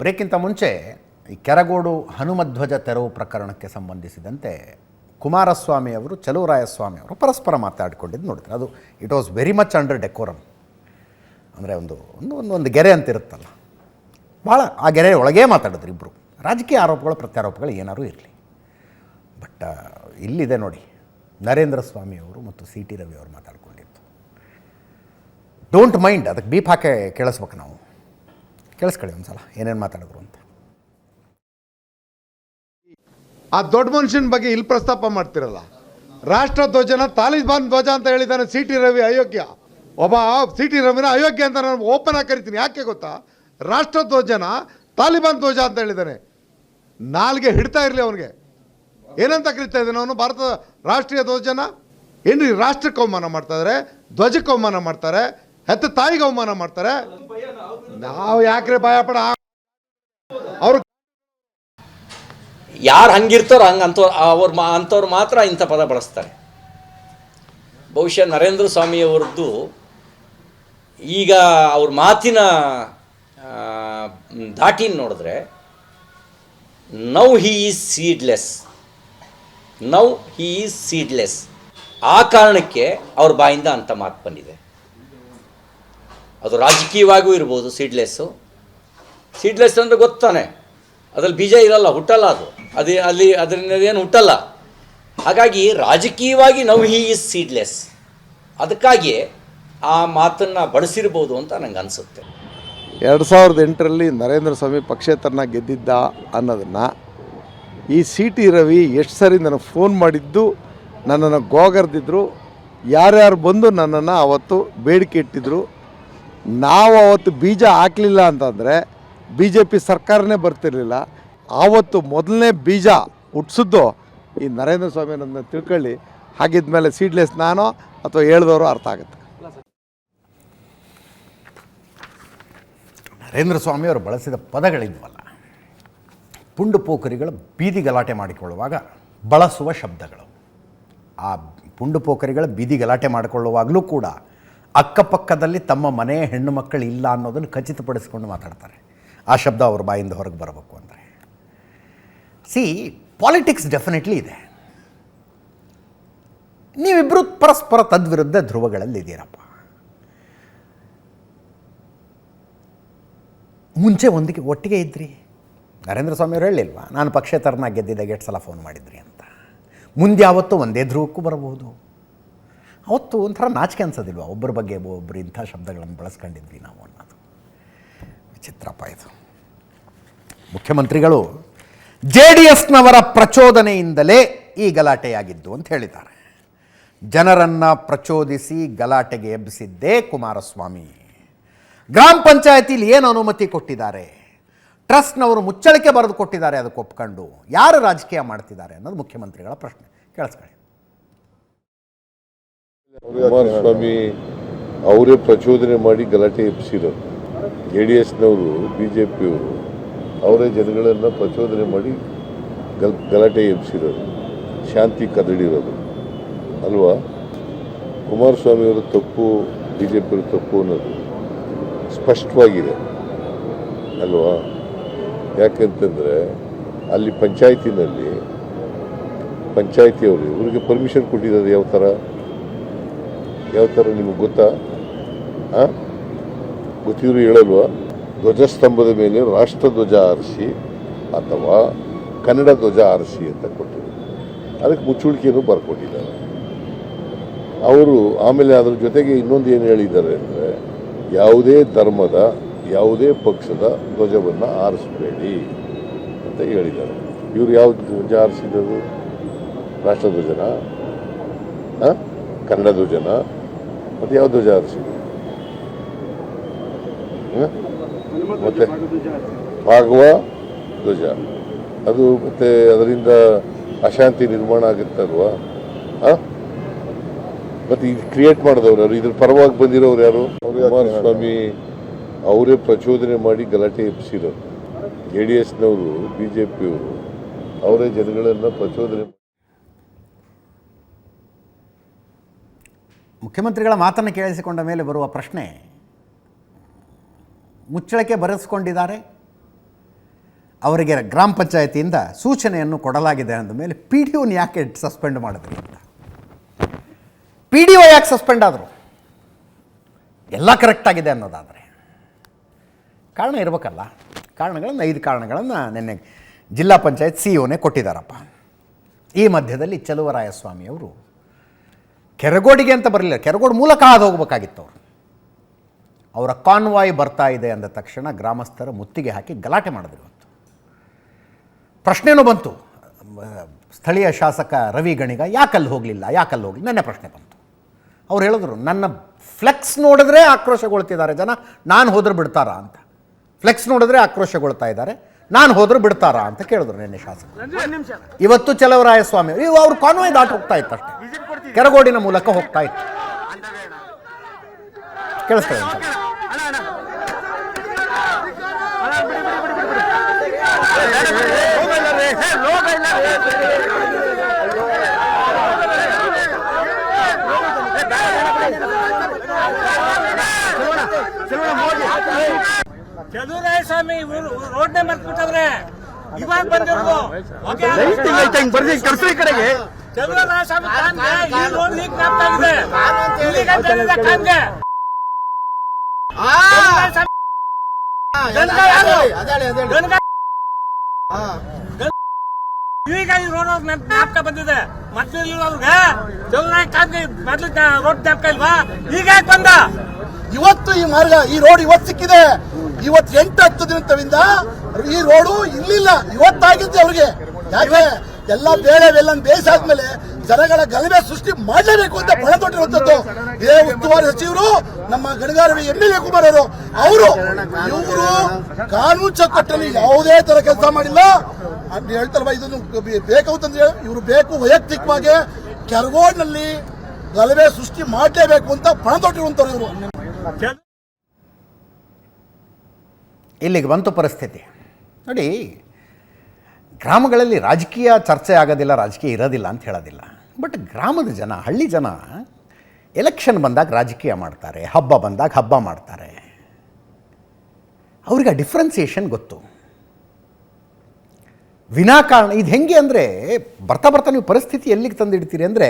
ಬ್ರೇಕ್ಗಿಂತ ಮುಂಚೆ ಈ ಕೆರಗೋಡು ಹನುಮಧ್ವಜ ತೆರವು ಪ್ರಕರಣಕ್ಕೆ ಸಂಬಂಧಿಸಿದಂತೆ ಕುಮಾರಸ್ವಾಮಿ ಅವರು ಚಲುವರಾಯಸ್ವಾಮಿ ಅವರು ಪರಸ್ಪರ ಮಾತಾಡಿಕೊಂಡಿದ್ದು ನೋಡಿದ್ರೆ ಅದು it was very much under decorum. ಅಂದರೆ ಒಂದು ಗೆರೆ ಅಂತ ಇರುತ್ತಲ್ಲ, ಭಾಳ ಆ ಗೆರೆ ಒಳಗೇ ಮಾತಾಡಿದ್ರು ಇಬ್ಬರು. ರಾಜಕೀಯ ಆರೋಪಗಳು ಪ್ರತ್ಯಾರೋಪಗಳು ಏನಾದರೂ ಇರಲಿ, ಬಟ್ ಇಲ್ಲಿದೆ ನೋಡಿ ನರೇಂದ್ರ ಸ್ವಾಮಿ ಅವರು ಮತ್ತು ಸಿ ಟಿ ರವಿ ಅವರು ಮಾತಾಡ್ಕೊಂಡಿದ್ದು. ಡೋಂಟ್ ಮೈಂಡ್, ಅದಕ್ಕೆ ಬೀಪ್ ಹಾಕಿ ಕೇಳಿಸ್ಬೇಕು ನಾವು. ಕೇಳಿಸ್ಕೊಳ್ಳಿ ಒಂದು ಸಲ ಏನೇನು ಮಾತಾಡಿದ್ರು ಅಂತ. ಆ ದೊಡ್ಡ ಮನುಷ್ಯನ ಬಗ್ಗೆ ಇಲ್ಲಿ ಪ್ರಸ್ತಾಪ ಮಾಡ್ತಿರಲ್ಲ. ರಾಷ್ಟ್ರ ಧ್ವಜನ ತಾಲಿಬಾನ್ ಧ್ವಜ ಅಂತ ಹೇಳಿದ್ದಾನೆ ಸಿ ಟಿ ರವಿ. ಅಯೋಗ್ಯ. ಒಬ್ಬ ಸಿ ಟಿ ರವಿನ ಅಯೋಗ್ಯ ಅಂತ ನಾನು ಓಪನ್ ಆಗಿ ಕರಿತೀನಿ. ಯಾಕೆ ಗೊತ್ತಾ? ರಾಷ್ಟ್ರ ಧ್ವಜನ ತಾಲಿಬಾನ್ ಧ್ವಜ ಅಂತ ಹೇಳಿದ್ದಾನೆ. ನಾಲ್ಗೆ ಹಿಡ್ತಾ ಇರಲಿ ಅವನಿಗೆ. ಏನಂತ ಕರಿತಾ ಇದ್ದಾನೆ ಅವನು? ಭಾರತದ ರಾಷ್ಟ್ರೀಯ ಧ್ವಜನ ಏನ್ರಿ ರಾಷ್ಟ್ರಕ್ಕೆ ಅವಮಾನ ಮಾಡ್ತಾ ಇದ್ದಾರೆ, ಧ್ವಜಕ್ಕೆ ಅವಮಾನ ಮಾಡ್ತಾರೆ, ಹೆತ್ತ ತಾಯಿಗೆ ಅವಮಾನ ಮಾಡ್ತಾರೆ. ನಾವು ಯಾಕ್ರೆ ಭಯ ಪಡ? ಅವ್ರು ಯಾರು ಹಂಗಿರ್ತಾರೋ ಅಂಥವ್ರು ಮಾತ್ರ ಇಂಥ ಪದ ಬಳಸ್ತಾರೆ. ಬಹುಶಃ ನರೇಂದ್ರ ಸ್ವಾಮಿಯವರದ್ದು ಈಗ ಅವ್ರ ಮಾತಿನ ದಾಟಿನ ನೋಡಿದ್ರೆ ನೌ ಹಿ ಈಸ್ ಸೀಡ್ಲೆಸ್. ಆ ಕಾರಣಕ್ಕೆ ಅವ್ರ ಬಾಯಿಂದ ಅಂಥ ಮಾತು ಬಂದಿದೆ. ಅದು ರಾಜಕೀಯವಾಗಿಯೂ ಇರ್ಬೋದು. ಸೀಡ್ಲೆಸ್ ಅಂದರೆ ಗೊತ್ತಾನೆ, ಅದ್ರಲ್ಲಿ ಬೀಜ ಇರಲ್ಲ, ಹುಟ್ಟಲ್ಲ. ಅದರಿಂದ ಏನು ಹುಟ್ಟಲ್ಲ. ಹಾಗಾಗಿ ರಾಜಕೀಯವಾಗಿ ನೌ ಹಿ ಈಸ್ ಸೀಡ್ಲೆಸ್. ಅದಕ್ಕಾಗಿ ಆ ಮಾತನ್ನು ಬಳಸಿರ್ಬೋದು ಅಂತ ನಂಗೆ ಅನಿಸುತ್ತೆ. 2008ರಲ್ಲಿ ನರೇಂದ್ರ ಸ್ವಾಮಿ ಪಕ್ಷೇತರನ ಗೆದ್ದಿದ್ದ ಅನ್ನೋದನ್ನು ಈ ಸಿ ಟಿ ರವಿ ಎಷ್ಟು ಸರಿ ನನಗೆ ಫೋನ್ ಮಾಡಿದ್ದು, ನನ್ನನ್ನು ಗೋಗರ್ದಿದ್ರು. ಯಾರ್ಯಾರು ಬಂದು ನನ್ನನ್ನು ಅವತ್ತು ಬೇಡಿಕೆ ಇಟ್ಟಿದ್ರು. ನಾವು ಅವತ್ತು ಬೀಜ ಹಾಕಲಿಲ್ಲ ಅಂತಂದರೆ ಬಿ ಜೆ ಪಿ ಸರ್ಕಾರನೇ ಬರ್ತಿರಲಿಲ್ಲ. ಆವತ್ತು ಮೊದಲನೇ ಬೀಜ ಹುಟ್ಟಿಸಿದ್ದು ಈ ನರೇಂದ್ರ ಸ್ವಾಮಿ ನನ್ನ ತಿಳ್ಕೊಳ್ಳಿ. ಹಾಗಿದ್ಮೇಲೆ ಸೀಡ್ಲೆಸ್ ನಾನೋ ಅಥವಾ ಹೇಳ್ದವರು ಅರ್ಥ ಆಗುತ್ತೆ. ನರೇಂದ್ರ ಸ್ವಾಮಿ ಅವರು ಬಳಸಿದ ಪದಗಳಿದ್ವಲ್ಲ, ಪುಂಡು ಪೋಖರಿಗಳು ಬೀದಿ ಗಲಾಟೆ ಮಾಡಿಕೊಳ್ಳುವಾಗ ಬಳಸುವ ಶಬ್ದಗಳು. ಆ ಪುಂಡು ಪೋಖರಿಗಳ ಬೀದಿ ಗಲಾಟೆ ಮಾಡಿಕೊಳ್ಳುವಾಗಲೂ ಕೂಡ ಅಕ್ಕಪಕ್ಕದಲ್ಲಿ ತಮ್ಮ ಮನೆಯ ಹೆಣ್ಣು ಮಕ್ಕಳು ಇಲ್ಲ ಅನ್ನೋದನ್ನು ಖಚಿತಪಡಿಸಿಕೊಂಡು ಮಾತಾಡ್ತಾರೆ. ಆ ಶಬ್ದ ಅವ್ರ ಬಾಯಿಂದ ಹೊರಗೆ ಬರಬೇಕು ಅಂದರೆ. ಪಾಲಿಟಿಕ್ಸ್ ಡೆಫಿನೆಟ್ಲಿ ಇದೆ. ನೀವಿಬ್ಬರು ಪರಸ್ಪರ ತದ್ವಿರುದ್ಧ ಧ್ರುವಗಳಲ್ಲಿದ್ದೀರಪ್ಪ. ಮುಂಚೆ ಒಟ್ಟಿಗೆ ಇದ್ರಿ. ನರೇಂದ್ರ ಸ್ವಾಮಿ ಅವರು ಹೇಳಿಲ್ವಾ, ನಾನು ಪಕ್ಷೇತರನಾಗಿ ಗೆದ್ದಿದ್ದಾಗ ಎಷ್ಟು ಸಲ ಫೋನ್ ಮಾಡಿದ್ರಿ ಅಂತ. ಮುಂದೆ ಯಾವತ್ತೂ ಒಂದೇ ಧ್ರುವಕ್ಕೂ ಬರಬಹುದು. ಅವತ್ತು ಒಂಥರ ನಾಚಿಕೆ ಅನ್ಸೋದಿಲ್ವ, ಒಬ್ಬರ ಬಗ್ಗೆ ಒಬ್ಬರು ಇಂಥ ಶಬ್ದಗಳನ್ನು ಬಳಸ್ಕೊಂಡಿದ್ವಿ ನಾವು ಅನ್ನೋದು. ವಿಚಿತ್ರಪ್ಪ ಇದು. ಮುಖ್ಯಮಂತ್ರಿಗಳು JDSನವರ ಪ್ರಚೋದನೆಯಿಂದಲೇ ಈ ಗಲಾಟೆಯಾಗಿದ್ದು ಅಂತ ಹೇಳಿದ್ದಾರೆ. ಜನರನ್ನು ಪ್ರಚೋದಿಸಿ ಗಲಾಟೆಗೆ ಎಬ್ಬಿಸಿದ್ದೇ ಕುಮಾರಸ್ವಾಮಿ. ಗ್ರಾಮ ಪಂಚಾಯತಿಲಿ ಏನು ಅನುಮತಿ ಕೊಟ್ಟಿದ್ದಾರೆ, ಟ್ರಸ್ಟ್ನವರು ಮುಚ್ಚಳಿಕೆ ಬರೆದು ಕೊಟ್ಟಿದ್ದಾರೆ, ಅದಕ್ಕೆ ಒಪ್ಕೊಂಡು ಯಾರು ರಾಜಕೀಯ ಮಾಡ್ತಿದ್ದಾರೆ ಅನ್ನೋದು ಮುಖ್ಯಮಂತ್ರಿಗಳ ಪ್ರಶ್ನೆ. ಕೇಳಿಸ್ಕೊಳ್ಳಿ. ಕುಮಾರಸ್ವಾಮಿ ಅವರೇ ಪ್ರಚೋದನೆ ಮಾಡಿ ಗಲಾಟೆ ಎಬ್ಬಿಸಿರೋರು. JDSನವರು BJPಯವರು ಅವರೇ ಜನಗಳನ್ನು ಪ್ರಚೋದನೆ ಮಾಡಿ ಗಲಾಟೆ ಎಬ್ಬಿಸಿರೋರು, ಶಾಂತಿ ಕದಡಿರೋದು ಅಲ್ವಾ? ಕುಮಾರಸ್ವಾಮಿಯವರು ತಪ್ಪು, BJPಯವರು ತಪ್ಪು ಅನ್ನೋದು ಸ್ಪಷ್ಟವಾಗಿದೆ ಅಲ್ವಾ? ಯಾಕೆಂತಂದರೆ ಅಲ್ಲಿ ಪಂಚಾಯತಿಯವರು ಇವರಿಗೆ ಪರ್ಮಿಷನ್ ಕೊಟ್ಟಿದ್ದಾರೆ. ಯಾವ ಥರ ನಿಮಗೆ ಗೊತ್ತಾ? ಗೊತ್ತಿದ್ರು ಹೇಳಲ್ವಾ? ಧ್ವಜಸ್ತಂಭದ ಮೇಲೆ ರಾಷ್ಟ್ರ ಧ್ವಜ ಆರಿಸಿ ಅಥವಾ ಕನ್ನಡ ಧ್ವಜ ಆರಿಸಿ ಅಂತ ಕೊಟ್ಟಿದ್ದಾರೆ. ಅದಕ್ಕೆ ಮುಚ್ಚುಳಿಕೆಯನ್ನು ಬರ್ಕೊಟ್ಟಿದ್ದಾರೆ ಅವರು. ಆಮೇಲೆ ಅದ್ರ ಜೊತೆಗೆ ಇನ್ನೊಂದು ಏನು ಹೇಳಿದ್ದಾರೆ ಅಂದರೆ, ಯಾವುದೇ ಧರ್ಮದ ಯಾವುದೇ ಪಕ್ಷದ ಧ್ವಜವನ್ನು ಆರಿಸಬೇಡಿ ಅಂತ ಹೇಳಿದ್ದಾರೆ. ಇವರು ಯಾವ ಧ್ವಜ ಆರಿಸಿದರು? ರಾಷ್ಟ್ರ ಧ್ವಜನ, ಕನ್ನಡ ಧ್ವಜನ, ಮತ್ತು ಯಾವ ಧ್ವಜ ಆರಿಸಿದ್ರು? ಮತ್ತೆ ಭಾಗವ ಧ್ವಜ. ಅದು ಮತ್ತೆ ಅದರಿಂದ ಅಶಾಂತಿ ನಿರ್ಮಾಣ ಆಗುತ್ತಲ್ವಾ? ಮತ್ತೆ ಇದು ಕ್ರಿಯೇಟ್ ಮಾಡಿದವ್ರು ಯಾರು? ಇದ್ರ ಪರವಾಗಿ ಬಂದಿರೋರು ಯಾರು? ಕುಮಾರಸ್ವಾಮಿ ಅವರೇ ಪ್ರಚೋದನೆ ಮಾಡಿ ಗಲಾಟೆ ಎಬ್ಬಿಸಿರೋರು. JDSನವರು BJPಯವರು ಅವರೇ ಜನಗಳನ್ನು ಪ್ರಚೋದನೆ. ಮುಖ್ಯಮಂತ್ರಿಗಳ ಮಾತನ್ನು ಕೇಳಿಸಿಕೊಂಡ ಮೇಲೆ ಬರುವ ಪ್ರಶ್ನೆ, ಮುಚ್ಚಳಿಕೆ ಬರೆಸ್ಕೊಂಡಿದ್ದಾರೆ, ಅವರಿಗೆ ಗ್ರಾಮ ಪಂಚಾಯತಿಯಿಂದ ಸೂಚನೆಯನ್ನು ಕೊಡಲಾಗಿದೆ ಅಂದ ಮೇಲೆ ಪಿ ಡಿ ಒನ ಯಾಕೆ ಸಸ್ಪೆಂಡ್ ಮಾಡಿದ್ರಿ ಅಂತ. ಪಿ ಡಿ ಒ ಯಾಕೆ ಸಸ್ಪೆಂಡ್ ಆದರು? ಎಲ್ಲ ಕರೆಕ್ಟಾಗಿದೆ ಅನ್ನೋದಾದರೆ ಕಾರಣ ಇರಬೇಕಲ್ಲ. ಕಾರಣಗಳನ್ನು 5 ಕಾರಣಗಳನ್ನು ನಿನ್ನೆ ಜಿಲ್ಲಾ ಪಂಚಾಯತ್ ಸಿ ಒನೇ ಕೊಟ್ಟಿದ್ದಾರಪ್ಪ. ಈ ಮಧ್ಯದಲ್ಲಿ ಚಲುವರಾಯಸ್ವಾಮಿಯವರು ಕೆರಗೋಡಿಗೆ ಅಂತ ಬರಲಿಲ್ಲ, ಕೆರಗೋಡು ಮೂಲಕ ಹಾದು ಹೋಗ್ಬೇಕಾಗಿತ್ತು ಅವರು. ಅವರ ಕಾನ್ವಾಯ್ ಬರ್ತಾ ಇದೆ ಅಂದ ತಕ್ಷಣ ಗ್ರಾಮಸ್ಥರ ಮುತ್ತಿಗೆ ಹಾಕಿ ಗಲಾಟೆ ಮಾಡಿದ್ರು. ಇವತ್ತು ಪ್ರಶ್ನೆನೂ ಬಂತು, ಸ್ಥಳೀಯ ಶಾಸಕ ರವಿ ಗಣಿಗ ಯಾಕಲ್ಲಿ ಹೋಗಲಿಲ್ಲ ನೆನ್ನೆ ಪ್ರಶ್ನೆ ಬಂತು. ಅವ್ರು ಹೇಳಿದ್ರು, ನನ್ನ ಫ್ಲೆಕ್ಸ್ ನೋಡಿದ್ರೆ ಆಕ್ರೋಶಗೊಳ್ತಿದ್ದಾರೆ ಜನ, ನಾನು ಹೋದ್ರೆ ಬಿಡ್ತಾರಾ ಅಂತ. ಫ್ಲೆಕ್ಸ್ ನೋಡಿದ್ರೆ ಆಕ್ರೋಶಗೊಳ್ತಾ ಇದ್ದಾರೆ, ನಾನು ಹೋದ್ರೆ ಬಿಡ್ತಾರಾ ಅಂತ ಕೇಳಿದ್ರು ನಿನ್ನೆ ಶಾಸಕ. ಇವತ್ತು ಚಲುವರಾಯಸ್ವಾಮಿ ಅವ್ರು ಕಾನ್ವಾಯ್ ದಾಟಿ ಹೋಗ್ತಾ ಇತ್ತು ಅಷ್ಟೇ, ಕೆರಗೋಡಿನ ಮೂಲಕ ಹೋಗ್ತಾ ಇತ್ತು. ಕೇಳಿಸ್ತಾರೆ ಚಲುವರಾಯಸ್ವಾಮಿ ರೋಡ್ನೇ ಮರ್ತ್ಬಿಟ್ಟವ್ರೆ. ಇವಾಗ ಬಂದಿರೋದು ಚಲುವರಾಯಸ್ವಾಮಿ ಈ ರೋಡ್ ಲೀಕ್ ಆಗ್ತಾ ಇದೆ. ಈಗ ಈ ರೋಡ್ ಜ್ಞಾಪಕ ಬಂದಿದೆ. ಮೊದ್ಲು ಅವ್ರಿಗೆ ಮೊದ್ಲು ರೋಡ್ ಜ್ಞಾಪಕ ಇಲ್ವಾ? ಈಗ ಯಾಕೆ ಬಂದ? ಇವತ್ತು ಈ ಮಾರ್ಗ, ಈ ರೋಡ್ ಇವತ್ತು ಸಿಕ್ಕಿದೆ. ಇವತ್ತು 8-10 ದಿನದಿಂದ ಈ ರೋಡು ಇರ್ಲಿಲ್ಲ, ಇವತ್ತಾಗಿದ್ದೆ ಅವ್ರಿಗೆ. ಯಾಕೆ ಎಲ್ಲ ಬೇಳೆ ಬೆಲ್ಲನ್ ಬೇಯಿಸಾದ್ಮೇಲೆ ಜನಗಳ ಗಲಭೆ ಸೃಷ್ಟಿ ಮಾಡಲೇಬೇಕು ಅಂತ ಪಣ ತೊಟ್ಟಿರುವಂತದ್ದು ಇದೇ ಉಸ್ತುವಾರಿ ಸಚಿವರು ನಮ್ಮ ಗಣಿಗಾರವಿ MLA ಕುಮಾರ್ ಅವರು ಇವರು ಕಾನೂನು ಚೌಕಟ್ಟಲ್ಲಿ ಯಾವುದೇ ತರ ಕೆಲಸ ಮಾಡಿಲ್ಲ ಅಂತ ಹೇಳ್ತಾರಲ್ಲ. ಇದನ್ನು ಬೇಕು ಅಂತಂದ್ರೆ ಇವರು ಬೇಕು ವೈಯಕ್ತಿಕವಾಗಿ ಕೆರಗೋಡ್ನಲ್ಲಿ ಗಲಭೆ ಸೃಷ್ಟಿ ಮಾಡಲೇಬೇಕು ಅಂತ ಪಣ ತೊಟ್ಟಿರುವಂತವ್ರು ಇವರು. ಇಲ್ಲಿಗೆ ಬಂತು ಪರಿಸ್ಥಿತಿ ನೋಡಿ. ಗ್ರಾಮಗಳಲ್ಲಿ ರಾಜಕೀಯ ಚರ್ಚೆ ಆಗೋದಿಲ್ಲ, ರಾಜಕೀಯ ಇರೋದಿಲ್ಲ ಅಂತ ಹೇಳೋದಿಲ್ಲ. ಬಟ್ ಗ್ರಾಮದ ಜನ, ಹಳ್ಳಿ ಜನ ಎಲೆಕ್ಷನ್ ಬಂದಾಗ ರಾಜಕೀಯ ಮಾಡ್ತಾರೆ, ಹಬ್ಬ ಬಂದಾಗ ಹಬ್ಬ ಮಾಡ್ತಾರೆ. ಅವ್ರಿಗೆ ಆ ಡಿಫ್ರೆನ್ಸಿಯೇಷನ್ ಗೊತ್ತು. ವಿನಾಕಾರಣ ಇದು ಹೆಂಗೆ ಅಂದರೆ, ಬರ್ತಾ ನೀವು ಪರಿಸ್ಥಿತಿ ಎಲ್ಲಿಗೆ ತಂದಿಡ್ತೀರಿ ಅಂದರೆ,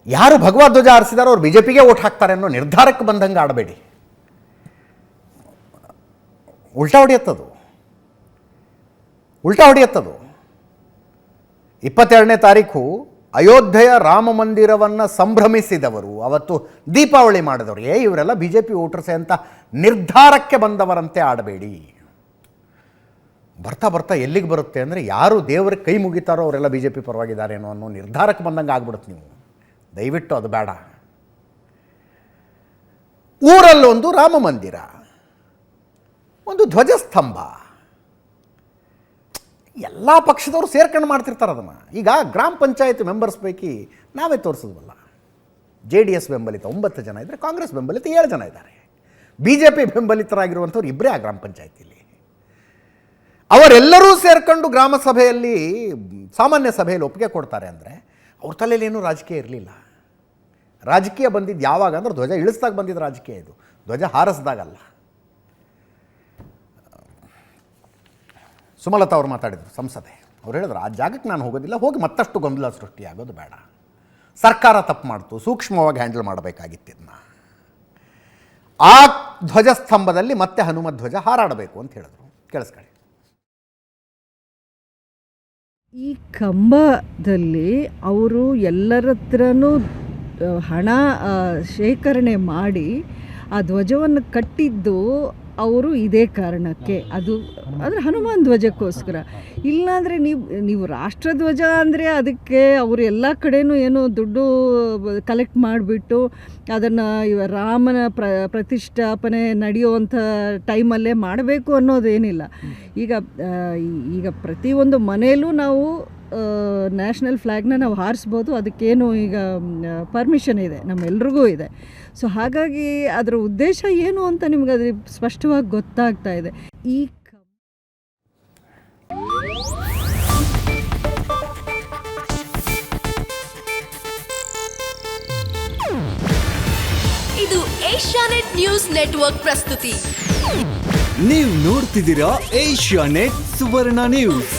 ಯಾರು ಭಗವಾ ಧ್ವಜ ಆರಿಸಿದಾರೋ ಅವ್ರು BJPಗೆ ಓಟ್ ಹಾಕ್ತಾರೆ ಅನ್ನೋ ನಿರ್ಧಾರಕ್ಕೆ ಬಂದಂಗೆ ಆಡಬೇಡಿ. ಉಲ್ಟಾ ಹೊಡೆಯುತ್ತದು. 22ನೇ ತಾರೀಕು ಅಯೋಧ್ಯೆಯ ರಾಮ ಮಂದಿರವನ್ನು ಸಂಭ್ರಮಿಸಿದವರು, ಅವತ್ತು ದೀಪಾವಳಿ ಮಾಡಿದವರು, ಇವರೆಲ್ಲ BJP ವೋಟರ್ಸೆ ಅಂತ ನಿರ್ಧಾರಕ್ಕೆ ಬಂದವರಂತೆ ಆಡಬೇಡಿ. ಬರ್ತಾ ಎಲ್ಲಿಗೆ ಬರುತ್ತೆ ಅಂದರೆ, ಯಾರು ದೇವರಿಗೆ ಕೈ ಮುಗಿತಾರೋ ಅವರೆಲ್ಲ BJP ಪರವಾಗಿದ್ದಾರೇನೋ ಅನ್ನೋ ನಿರ್ಧಾರಕ್ಕೆ ಬಂದಂಗೆ ಆಗ್ಬಿಡುತ್ತೆ. ನೀವು ದಯವಿಟ್ಟು ಅದು ಬೇಡ. ಊರಲ್ಲೊಂದು ರಾಮ ಮಂದಿರ, ಒಂದು ಧ್ವಜಸ್ತಂಭ, ಎಲ್ಲ ಪಕ್ಷದವರು ಸೇರ್ಕೊಂಡು ಮಾಡ್ತಿರ್ತಾರೆ ಅದನ್ನು. ಈಗ ಗ್ರಾಮ ಪಂಚಾಯತ್ ಮೆಂಬರ್ಸ್ ಪೈಕಿ ನಾವೇ ತೋರಿಸಿದ್ವಲ್ಲ, JDS ಬೆಂಬಲಿತ 9 ಜನ ಇದ್ದರೆ, ಕಾಂಗ್ರೆಸ್ ಬೆಂಬಲಿತ 7 ಜನ ಇದ್ದಾರೆ. BJP ಬೆಂಬಲಿತರಾಗಿರುವಂಥವ್ರು ಇಬ್ಬರೇ ಆ ಗ್ರಾಮ ಪಂಚಾಯತಿಯಲ್ಲಿ. ಅವರೆಲ್ಲರೂ ಸೇರ್ಕೊಂಡು ಗ್ರಾಮ ಸಭೆಯಲ್ಲಿ, ಸಾಮಾನ್ಯ ಸಭೆಯಲ್ಲಿ ಒಪ್ಪಿಗೆ ಕೊಡ್ತಾರೆ ಅಂದರೆ ಅವ್ರ ತಲೆಯಲ್ಲಿ ಏನೂ ರಾಜಕೀಯ ಇರಲಿಲ್ಲ. ರಾಜಕೀಯ ಬಂದಿದ್ದು ಯಾವಾಗ ಅಂದ್ರೆ ಧ್ವಜ ಇಳಿಸ್ದಾಗ ಬಂದಿದ್ದು ರಾಜಕೀಯ, ಇದು ಧ್ವಜ ಹಾರಿಸ್ದಾಗಲ್ಲ. ಸುಮಲತಾ ಅವರು ಮಾತಾಡಿದರು, ಸಂಸದೆ ಅವ್ರು ಹೇಳಿದ್ರು, ಆ ಜಾಗಕ್ಕೆ ನಾನು ಹೋಗೋದಿಲ್ಲ, ಹೋಗಿ ಮತ್ತಷ್ಟು ಗೊಂದಲ ಸೃಷ್ಟಿಯಾಗೋದು ಬೇಡ. ಸರ್ಕಾರ ತಪ್ಪು ಮಾಡ್ತು, ಸೂಕ್ಷ್ಮವಾಗಿ ಹ್ಯಾಂಡಲ್ ಮಾಡಬೇಕಾಗಿತ್ತಿದ್ನ. ಆ ಧ್ವಜಸ್ತಂಭದಲ್ಲಿ ಮತ್ತೆ ಹನುಮ ಧ್ವಜ ಹಾರಾಡಬೇಕು ಅಂತ ಹೇಳಿದ್ರು. ಕೇಳಿಸ್ಕೊಳ್ಳಿ. ಈ ಕಂಬದಲ್ಲಿ ಅವರು ಎಲ್ಲರ ಹತ್ರನೂ ಹಣ ಶೇಖರಣೆ ಮಾಡಿ ಆ ಧ್ವಜವನ್ನು ಕಟ್ಟಿದ್ದು ಅವರು ಇದೇ ಕಾರಣಕ್ಕೆ. ಅದು ಅಂದರೆ ಹನುಮಾನ್ ಧ್ವಜಕ್ಕೋಸ್ಕರ. ಇಲ್ಲಾಂದರೆ ನೀವು ರಾಷ್ಟ್ರಧ್ವಜ ಅಂದರೆ ಅದಕ್ಕೆ ಅವರು ಎಲ್ಲ ಕಡೆನೂ ಏನೋ ದುಡ್ಡು ಕಲೆಕ್ಟ್ ಮಾಡಿಬಿಟ್ಟು ಅದನ್ನು ರಾಮನ ಪ್ರತಿಷ್ಠಾಪನೆ ನಡೆಯುವಂಥ ಟೈಮಲ್ಲೇ ಮಾಡಬೇಕು ಅನ್ನೋದೇನಿಲ್ಲ. ಈಗ ಪ್ರತಿಯೊಂದು ಮನೆಯಲ್ಲೂ ನಾವು ನ್ಯಾಷನಲ್ ಫ್ಲ್ಯಾಗ್ನ ನಾವು ಹಾರಿಸ್ಬೋದು, ಅದಕ್ಕೇನು ಈಗ ಪರ್ಮಿಷನ್ ಇದೆ, ನಮ್ಮೆಲ್ರಿಗೂ ಇದೆ. ಸೊ ಹಾಗಾಗಿ ಅದರ ಉದ್ದೇಶ ಏನು ಅಂತ ನಿಮ್ಗೆ ಅದು ಸ್ಪಷ್ಟವಾಗಿ ಗೊತ್ತಾಗ್ತಾ ಇದೆ. ಇದು ಏಷ್ಯಾನೆಟ್ ನ್ಯೂಸ್ ನೆಟ್ವರ್ಕ್ ಪ್ರಸ್ತುತಿ. ನೀವು ನೋಡ್ತಿದ್ದೀರಾ ಏಷ್ಯಾ ನೆಟ್ ಸುವರ್ಣ ನ್ಯೂಸ್.